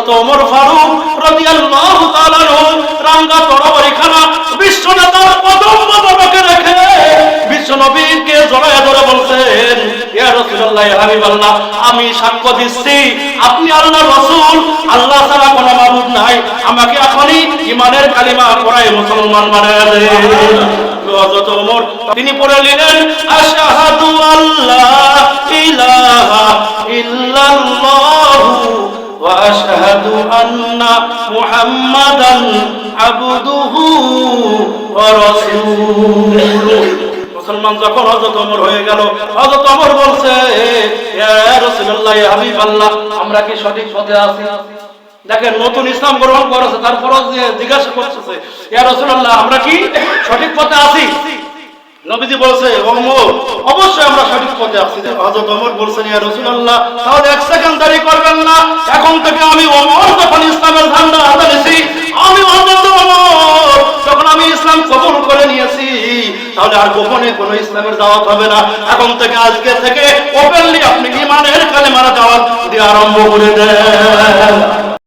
হযরত ওমর ফারুক রাদিয়াল্লাহু তাআলা রাঙ্গা তরবারিখানা বিশ্ব নেতার প্রথম পদকে রেখে বিশ্ব নবীকে জড়ায় ধরে বলছেন, ইয়া রাসূলুল্লাহ, ইয়া হাবিবাল্লাহ, আমি সাক্ষ্য দিচ্ছি আপনি আল্লাহর রাসূল, আল্লাহ ছাড়া কোনো মাবুদ নাই, আমাকে এখনই ঈমানের কালিমা পড়ায় মুসলমান বানায় দেন। হযরত ওমর তিনি পড়ে নিলেন, আশহাদু আল্লা ইলাহা ইল্লাল্লাহু ওয়া আশহাদু আন্না মুহাম্মাদান আবদুহু ওয়া রাসূলুহু। মুসলমান যখন হযরত ওমর হয়ে গেল, হযরত ওমর বলছে, ইয়া রাসূলুল্লাহ, ইয়া হাবিবাল্লাহ, আমরা কি সঠিক পথে আছি? দেখেন, নতুন ইসলাম গ্রহণ করেছে, তারপরও যে জিজ্ঞাসা করতেছে, ইয়া রাসূলুল্লাহ, আমরা কি সঠিক পথে আছি? নবীজি বলছে, ওমর, অবশ্যই আমরা সঠিক পথে আছি। হযরত ওমর বলছেন, ইয়া রাসূলুল্লাহ, তাহলে এক সেকেন্ড দেরি করবেন না, এখন থেকে আমি ওমর যখন ইসলামের ঝান্ডা হাতে নিয়েছি, আমি হযরত ওমর যখন আমি ইসলাম কবুল করে নিয়েছি, তাহলে আর গোপনে কোনো ইসলামের দাওয়াত হবে না। এখন থেকে, আজকে থেকে ওপেনলি আপনি ঈমানের কালেমার দাওয়াত দিয়ে আরম্ভ করে দেন।